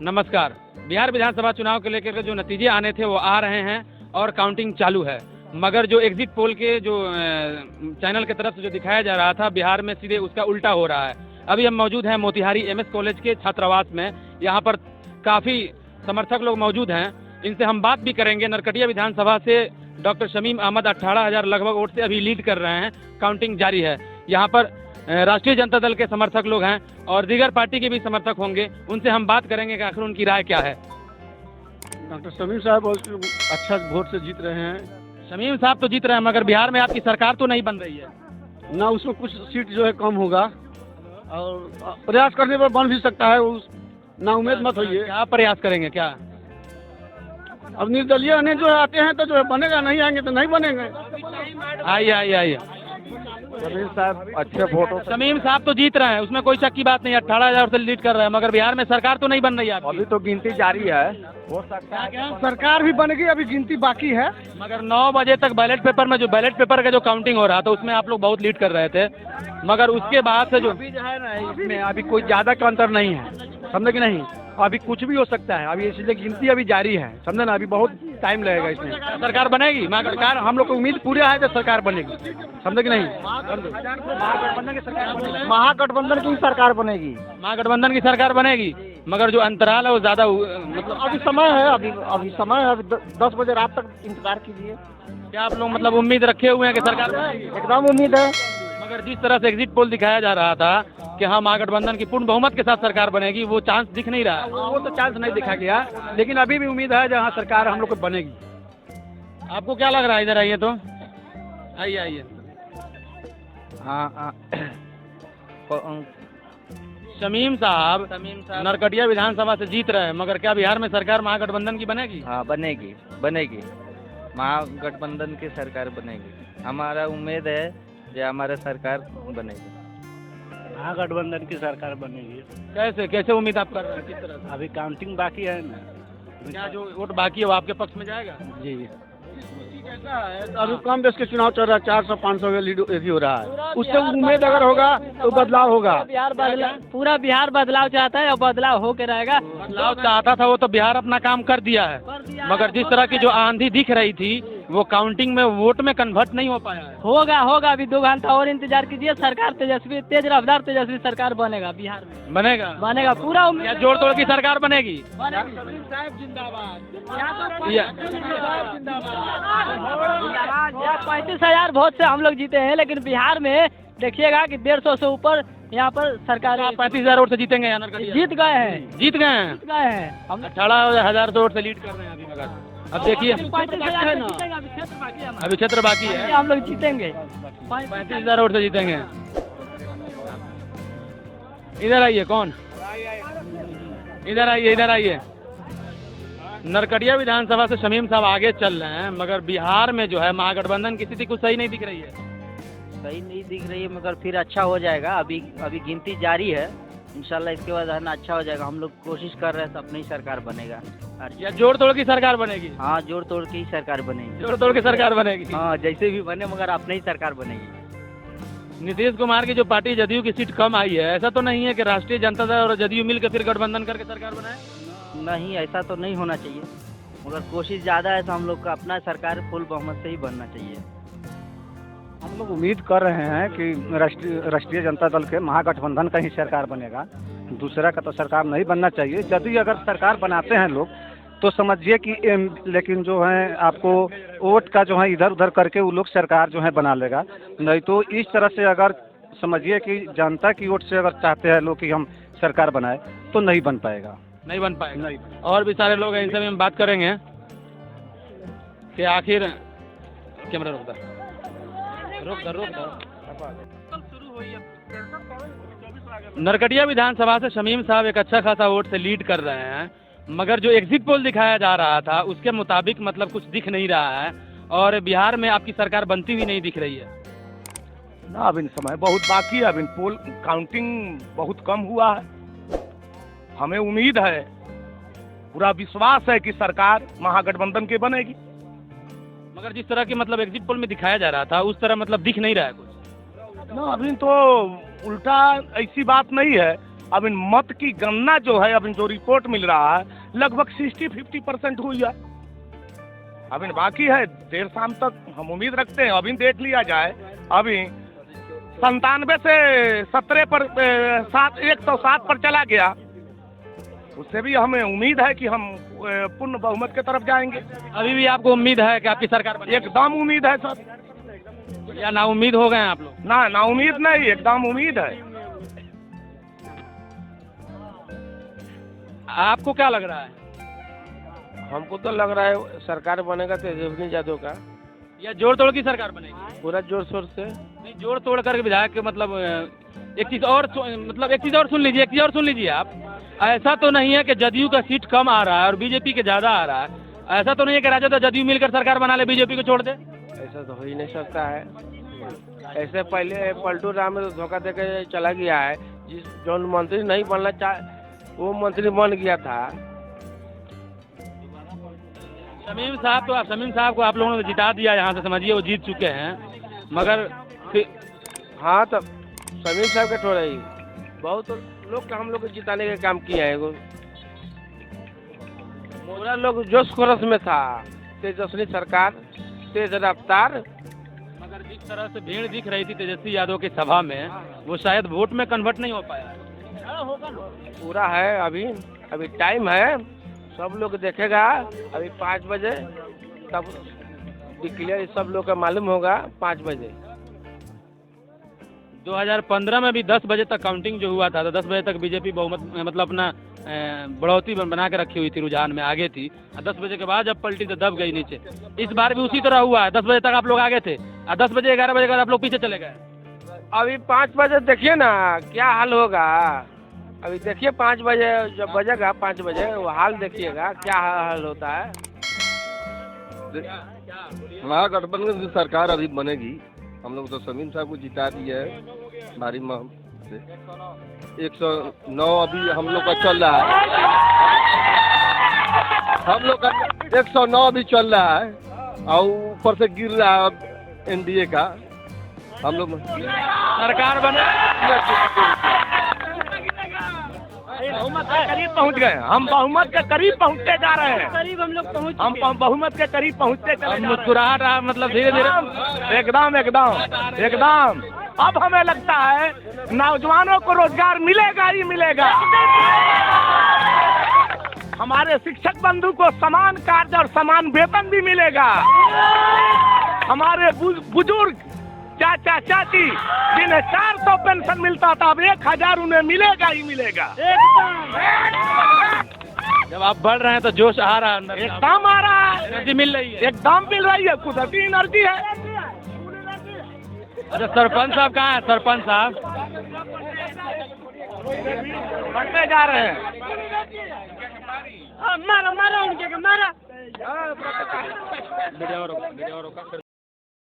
नमस्कार। बिहार विधानसभा चुनाव को लेकर के जो नतीजे आने थे वो आ रहे हैं और काउंटिंग चालू है, मगर जो एग्जिट पोल के जो चैनल की तरफ से जो दिखाया जा रहा था बिहार में सीधे उसका उल्टा हो रहा है। अभी हम मौजूद हैं मोतिहारी एमएस कॉलेज के छात्रावास में। यहाँ पर काफ़ी समर्थक लोग मौजूद हैं, इनसे हम बात भी करेंगे। नरकटिया विधानसभा से डॉक्टर शमीम अहमद 18,000 लगभग वोट से अभी लीड कर रहे हैं, काउंटिंग जारी है। यहाँ पर राष्ट्रीय जनता दल के समर्थक लोग हैं और दीगर पार्टी के भी समर्थक होंगे, उनसे हम बात करेंगे कि आखिर उनकी राय क्या है। डॉक्टर शमीम साहब बहुत अच्छा वोट से जीत रहे हैं। शमीम साहब तो जीत रहे हैं, मगर बिहार में आपकी सरकार तो नहीं बन रही है ना, उसमें कुछ सीट जो है कम होगा और प्रयास करने पर बन भी सकता है। उस ना उम्मीद मत होइए। क्या प्रयास करेंगे क्या? अब निर्दलीय ने जो आते हैं तो जो है बनेगा, नहीं आएंगे तो नहीं बनेंगे। आइए आइए आइए। शमीम साहब अच्छे वोटों से शमीम साहब तो जीत रहे हैं, उसमें कोई शक की बात नहीं। 18,000 से लीड कर रहे हैं, मगर बिहार में सरकार तो नहीं बन रही है आपकी। अभी तो गिनती जारी है, हो सकता है सरकार भी बनेगी, अभी गिनती बाकी है। मगर 9 बजे तक बैलेट पेपर में जो बैलेट पेपर का जो काउंटिंग हो रहा था उसमें आप लोग बहुत लीड कर रहे थे, मगर उसके बाद से जो अभी जो है ना, इसमें अभी कोई ज्यादा का अंतर नहीं है, समझे कि नहीं। अभी कुछ भी हो सकता है, अभी इसलिए गिनती अभी जारी है, समझे ना। अभी बहुत टाइम लगेगा इसमें। सरकार बनेगी, सरकार हम लोग को उम्मीद पूरा है कि सरकार बनेगी, समझे कि नहीं। महागठबंधन की सरकार बनेगी। महागठबंधन की सरकार बनेगी, मगर जो अंतराल है वो ज्यादा मतलब अभी समय है, अभी समय है। अभी 10 बजे रात तक इंतजार कीजिए। क्या आप लोग मतलब उम्मीद रखे हुए हैं कि सरकार बनेगी? एकदम उम्मीद है। मगर जिस तरह से एग्जिट पोल दिखाया जा रहा था कि हाँ महागठबंधन की पूर्ण बहुमत के साथ सरकार बनेगी, वो चांस दिख नहीं रहा है। वो तो चांस नहीं दिखा गया, लेकिन अभी भी उम्मीद है जहाँ सरकार हम लोग को बनेगी। आपको क्या लग रहा है? इधर आइए तो, आइए आइए। हाँ शमीम साहब नरकटिया विधानसभा से जीत रहे हैं, मगर क्या बिहार में सरकार महागठबंधन की बनेगी? हाँ बनेगी महागठबंधन की सरकार बनेगी। हमारा उम्मीद है कि हमारा सरकार बनेगी। महागठबंधन की सरकार बनेगी। कैसे कैसे उम्मीद आप कर रहे हैं, किस तरह से? अभी काउंटिंग बाकी है ना। क्या जो वोट बाकी है वो आपके पक्ष में जाएगा? जी अभी कम बेस के चुनाव चल रहा है, 400-500 का लीड भी हो रहा है। उससे उम्मीद अगर होगा तो बदलाव होगा। पूरा बिहार बदलाव चाहता है और बदलाव हो के रहेगा। बदलाव चाहता था वो तो बिहार अपना काम कर दिया है, मगर जिस तरह की जो आंधी दिख रही थी वो काउंटिंग में वोट में कन्वर्ट नहीं हो पाया है। होगा अभी 2 घंटा और इंतजार कीजिए। सरकार तेज रफ्तार तेजस्वी सरकार बनेगा बिहार में। बनेगा पूरा उम्मीद। या जोड़ तोड़ की सरकार बनेगी? 35,000 वोट से हम लोग जीते हैं, लेकिन बिहार में देखिएगा कि 150 से ऊपर यहाँ पर सरकार। आप 35,000 वोट से जीतेंगे या नरकटिया? जीत गए हैं हम 18,000 वोट से लीड कर रहे हैं अभी। मगर अब देखिए 35,000 है ना, अभी क्षेत्र बाकी है। हम लोग जीतेंगे। 35,000 वोट से जीतेंगे। इधर आइए। कौन? इधर आइए। नरकटिया विधानसभा से शमीम साहब आगे चल रहे हैं, मगर बिहार में जो है महागठबंधन की स्थिति कुछ सही नहीं दिख रही है। सही नहीं दिख रही है, मगर फिर अच्छा हो जाएगा। अभी गिनती जारी है, इंशाल्लाह इसके बाद है ना अच्छा हो जाएगा। हम लोग कोशिश कर रहे हैं तो अपनी ही सरकार बनेगा। या जोड़ तोड़ की सरकार बनेगी? हाँ जोड़ तोड़ की ही सरकार बनेगी। जोड़ तोड़ की सरकार बनेगी। हाँ जैसे भी बने, मगर अपनी ही सरकार बनेगी। नीतीश कुमार की जो पार्टी जदयू की सीट कम आई है, ऐसा तो नहीं है कि राष्ट्रीय जनता दल और जदयू मिलकर फिर गठबंधन करके सरकार बनाए? नहीं, ऐसा तो नहीं होना चाहिए, मगर कोशिश ज़्यादा है तो हम लोग का अपना सरकार फुल बहुमत से ही बनना चाहिए। हम लोग उम्मीद कर रहे हैं कि राष्ट्रीय जनता दल के महागठबंधन का ही सरकार बनेगा। दूसरा का तो सरकार नहीं बनना चाहिए। यदि अगर सरकार बनाते हैं लोग तो समझिए कि लेकिन जो है आपको वोट का जो है इधर उधर करके वो लोग सरकार जो है बना लेगा। नहीं तो इस तरह से अगर समझिए कि जनता की वोट से अगर चाहते हैं लोग कि हम सरकार बनाए तो नहीं बन पाएगा। नहीं बन पाएगा। और भी सारे लोग हैं, इनसे भी हम बात करेंगे कि आखिर कैमरा रोक दो। नरकटिया विधानसभा से शमीम साहब एक अच्छा खासा वोट से लीड कर रहे हैं, मगर जो एग्जिट पोल दिखाया जा रहा था उसके मुताबिक मतलब कुछ दिख नहीं रहा है और बिहार में आपकी सरकार बनती हुई नहीं दिख रही है ना। अभी समय बहुत बाकी है, अभी पोल काउंटिंग बहुत कम हुआ है। हमें उम्मीद है, पूरा विश्वास है कि सरकार महागठबंधन की बनेगी। मगर जिस तरह की मतलब एग्जिट पोल में दिखाया जा रहा था उस तरह मतलब दिख नहीं रहा है कुछ ना। अभी तो उल्टा ऐसी बात नहीं है, अब इन मत की गणना जो है, अब इन जो रिपोर्ट मिल रहा है लगभग 60-50% हुई है। अब इन बाकी है, देर शाम तक हम उम्मीद रखते हैं। अभी देख लिया जाए, अभी 97 से 17 पर 107 पर चला गया। उससे भी हमें उम्मीद है कि हम पूर्ण बहुमत की तरफ जाएंगे। अभी भी आपको उम्मीद है कि आपकी सरकार बनेगी? एकदम उम्मीद है सर। या ना उम्मीद हो गए हैं आप लोग? ना उम्मीद नहीं, एकदम उम्मीद है। आपको क्या लग रहा है? हमको तो लग रहा है सरकार बनेगा तेजस्वी यादव का। या जोड़ तोड़ की सरकार बनेगी? पूरा जोर शोर से। नहीं, जोड़ तोड़ करके विधायक के मतलब एक चीज और सुन लीजिए आप। ऐसा तो नहीं है कि जदयू का सीट कम आ रहा है और बीजेपी के ज्यादा आ रहा है। ऐसा तो नहीं है कि राजद और जदयू मिलकर सरकार बना ले, बीजेपी को छोड़ दे? ऐसा तो हो ही नहीं सकता है। ऐसे पहले पलटू राम में धोखा देकर चला गया है। जो मंत्री नहीं बनना चाहे वो मंत्री बन गया था। शमीम साहब को आप लोगों ने जिता दिया यहाँ से, समझिए वो जीत चुके हैं। मगर हाँ, तब शमीम साहब के थोड़ा ही बहुत लोग का हम लोग को जिताने का काम किया है। पूरा लोग जोश खरोश में था। तेजस्वी सरकार, तेज रफ्तार। मगर जिस तरह से भीड़ दिख रही थी तेजस्वी यादव की सभा में, वो शायद वोट में कन्वर्ट नहीं हो पाया। पूरा है, अभी टाइम है, सब लोग देखेगा। अभी 5 बजे तब क्लियर सब लोग का मालूम होगा। 5 बजे 2015 में भी 10 बजे तक काउंटिंग जो हुआ था, तो 10 बजे तक बीजेपी बहुमत मतलब अपना बढ़ोतरी बना के रखी हुई थी, रुझान में आगे थी। 10 बजे के बाद जब पलटी तो दब गई नीचे। इस बार भी उसी तरह हुआ है, 10 बजे तक आप लोग आगे थे और 10 बजे 11 बजे के बाद आप लोग पीछे चले गए। अभी 5 बजे देखिए ना क्या हाल होगा। अभी देखिए 5 बजे जब बजेगा, 5 बजे वो हाल देखिएगा क्या हाल होता है। महागठबंधन की सरकार अभी बनेगी। हम लोग तो शमीम साहब को जिता दिए है भारी से। 109 अभी हम लोग का चल रहा है। हम लोग का 109 अभी चल रहा है और ऊपर से गिर रहा है एनडीए का। हम लोग सरकार बने, बहुमत के करीब पहुंच गए। हम बहुमत के करीब पहुंचते जा रहे हैं। करीब हम लोग पहुंच हम बहुमत के करीब पहुंचते चले जा रहे हैं। मुस्कुराहट मतलब धीरे धीरे एकदम। अब हमें लगता है नौजवानों को रोजगार मिलेगा ही मिलेगा। हमारे शिक्षक बंधु को समान कार्य और समान वेतन भी मिलेगा। हमारे बुजुर्ग चाचा चाची जिन्हें 400 पेंशन मिलता था, अब 1000 उन्हें मिलेगा ही मिलेगा। जब आप बढ़ रहे हैं तो जोश आ रहा है अंदर, एकदम आ रहा है, एनर्जी मिल रही है। एकदम मिल रही है, कुदरती एनर्जी है। अच्छा, सरपंच साहब कहाँ है? सरपंच साहब बढ़ते जा रहे हैं। मारा उनके मारा। वीडियो रोका फिर